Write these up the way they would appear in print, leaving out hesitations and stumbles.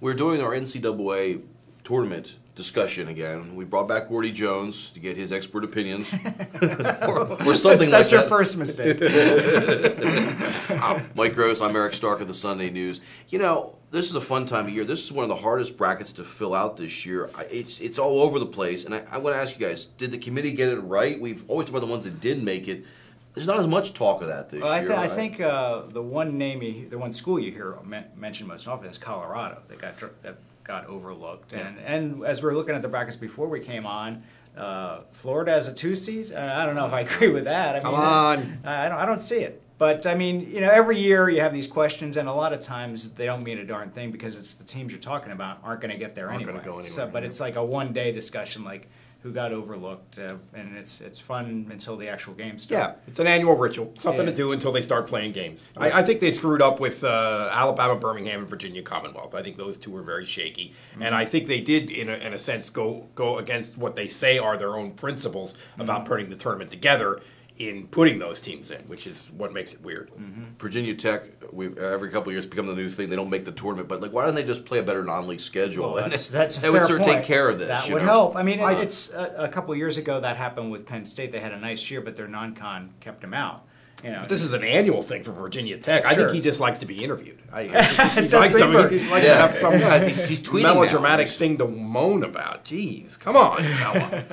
we're doing our NCAA tournament discussion again. We brought back Gordy Jones to get his expert opinions, or something like that. That's your first mistake. Mike Gross, I'm Eric Stark of the Sunday News. You know, this is a fun time of year. This is one of the hardest brackets to fill out this year. It's all over the place, and I want to ask you guys: did the committee get it right? We've always talked about the ones that didn't make it. There's not as much talk of that this year. I think the one school you hear mentioned most often is Colorado. That got overlooked. Yeah. And as we were looking at the brackets before we came on, Florida as a 2 seed. I don't know if I agree with that. Come on. I don't see it. But I mean, every year you have these questions, and a lot of times they don't mean a darn thing because it's the teams you're talking about aren't going to get there anyway. Gonna go anywhere. So, but it's like a one-day discussion, like who got overlooked, and it's fun until the actual game starts. Yeah, it's an annual ritual, something to do until they start playing games. I think they screwed up with Alabama, Birmingham, and Virginia Commonwealth. I think those two were very shaky, and I think they did, in a sense, go against what they say are their own principles about putting the tournament together in putting those teams in, which is what makes it weird. Virginia Tech, every couple of years become the new thing. They don't make the tournament, but why don't they just play a better non-league schedule? Well, that's a that fair would sort of point. take care of this. That would help. I mean, it's a couple of years ago that happened with Penn State. They had a nice year, but their non-con kept them out. But this is an annual thing for Virginia Tech. I think he just likes to be interviewed. He So likes to have some he's tweeting melodramatic now. thing to moan about. Jeez, come on.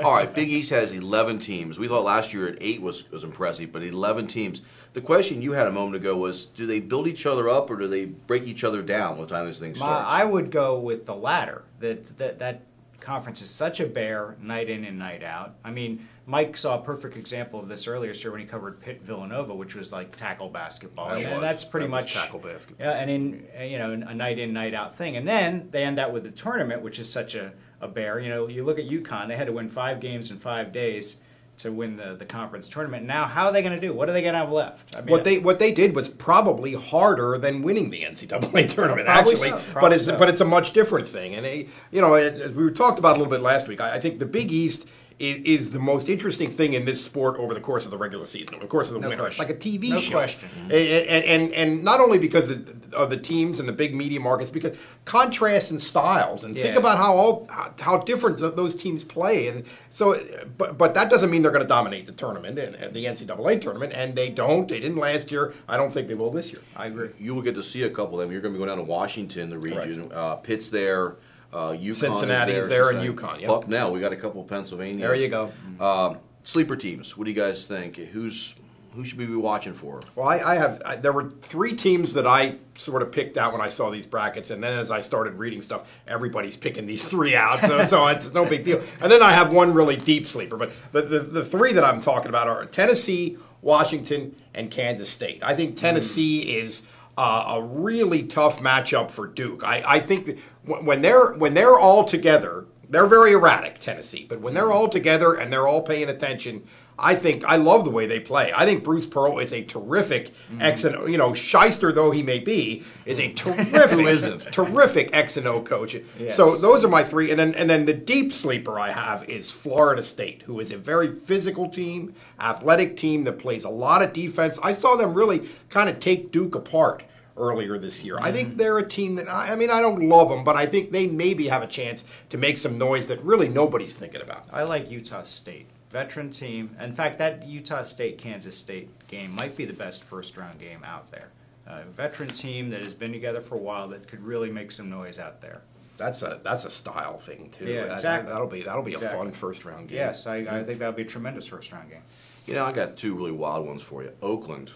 All right, Big East has 11 teams. We thought last year at 8 was impressive, but 11 teams. The question you had a moment ago was, do they build each other up or do they break each other down by the time this thing starts? I would go with the latter. That conference is such a bear night in and night out. I mean, Mike saw a perfect example of this earlier, sir, when he covered Pitt Villanova, which was like tackle basketball. And that's pretty much tackle basketball. Yeah, and a night in, night out thing. And then they end that with the tournament, which is such a bear. You look at UConn; they had to win 5 games in 5 days to win the conference tournament. Now, how are they going to do? What are they going to have left? I mean, what they did was probably harder than winning the NCAA tournament, Probably actually. so. But it's a much different thing. And as we talked about a little bit last week, I think the Big East is the most interesting thing in this sport over the course of the regular season, over the course of the winter. Question. It's like a TV No show. question. And not only because of the teams and the big media markets, because contrast in styles, and think about how different those teams play. And so, but that doesn't mean they're going to dominate the tournament and the NCAA tournament, and they don't. They didn't last year. I don't think they will this year. I agree. You will get to see a couple of them. You're going to be going down to Washington, the region. Pitt's there. UConn Cincinnati's there and UConn. Yep. Bucknell. We got a couple of Pennsylvania. There you go. Sleeper teams. What do you guys think? Who should we be watching for? Well, there were 3 teams that I sort of picked out when I saw these brackets, and then as I started reading stuff, everybody's picking these 3 out, so it's no big deal. And then I have one really deep sleeper, but the 3 that I'm talking about are Tennessee, Washington, and Kansas State. I think Tennessee is a really tough matchup for Duke. I think that when they're all together, they're very erratic, Tennessee, but when they're all together and they're all paying attention, I love the way they play. I think Bruce Pearl is a terrific shyster though he may be, is a terrific X and O coach. Yes. So those are my 3, and then the deep sleeper I have is Florida State, who is a very physical team, athletic team that plays a lot of defense. I saw them really kind of take Duke apart earlier this year. I think they're a team that, I don't love them, but I think they maybe have a chance to make some noise that really nobody's thinking about. I like Utah State. Veteran team. In fact, that Utah State-Kansas State game might be the best first-round game out there. Veteran team that has been together for a while that could really make some noise out there. That's a style thing too. Yeah, exactly. That'll be a fun first-round game. Yes, I think that'll be a tremendous first-round game. I got 2 really wild ones for you. Oakland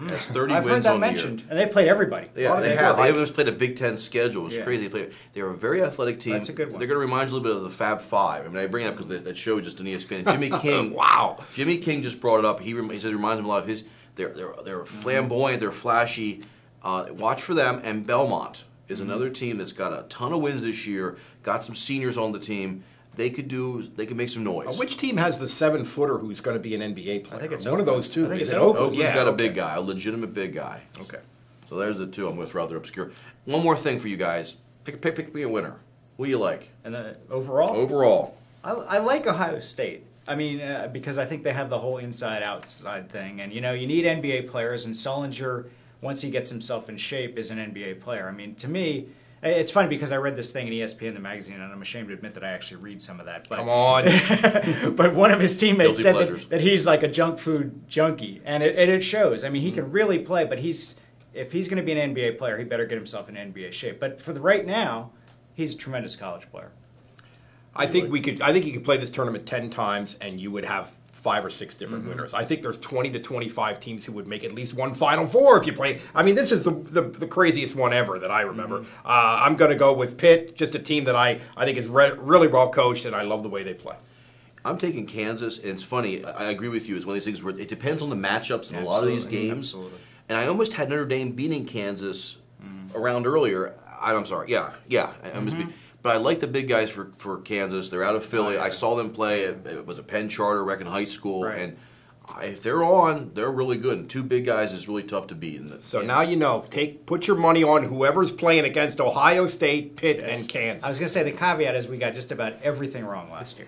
has 30 I've wins heard that on mentioned, the year. and they've played everybody. Yeah, they have. They just played a Big Ten schedule. It was crazy. They were a very athletic team. That's a good one. They're going to remind you a little bit of the Fab Five. I bring it up because that show just on ESPN. Jimmy King. Wow. Jimmy King just brought it up. He said it reminds him a lot of his. They're flamboyant. They're flashy. Watch for them. And Belmont is another team that's got a ton of wins this year. Got some seniors on the team. They could make some noise. Which team has the 7-footer who's going to be an NBA player? I think it's one of those two. I think Is it's it Oakland? Oakland's got a big guy, a legitimate big guy. Okay. So there's the 2 I'm going to throw out there obscure. One more thing for you guys. Pick me a winner. Who do you like? And overall? Overall. I like Ohio State. Because I think they have the whole inside-outside thing. And, you need NBA players, and Sullinger, once he gets himself in shape, is an NBA player. To me, It's funny because I read this thing in ESPN, the magazine, and I'm ashamed to admit that I actually read some of that. But, Come on. but one of his teammates Guilty said pleasures. that he's like a junk food junkie, and it shows. I mean, he can really play, but if he's going to be an NBA player, he better get himself in NBA shape. But for the right now, he's a tremendous college player. I think you could play this tournament 10 times and you would have 5 or 6 different winners. I think there's 20 to 25 teams who would make at least one Final Four if you play. I mean, this is the craziest one ever that I remember. I'm going to go with Pitt, just a team that I think is really well coached, and I love the way they play. I'm taking Kansas, and it's funny. I agree with you. It's one of these things where it depends on the matchups in a lot of these games. Absolutely. And I almost had Notre Dame beating Kansas around earlier. I'm sorry. Yeah. But I like the big guys for Kansas. They're out of Philly. I saw them play. It was a Penn Charter back in high school. Right. And if they're on, they're really good. And 2 big guys is really tough to beat. So now you know. Put your money on whoever's playing against Ohio State, Pitt, and Kansas. I was going to say the caveat is we got just about everything wrong last year.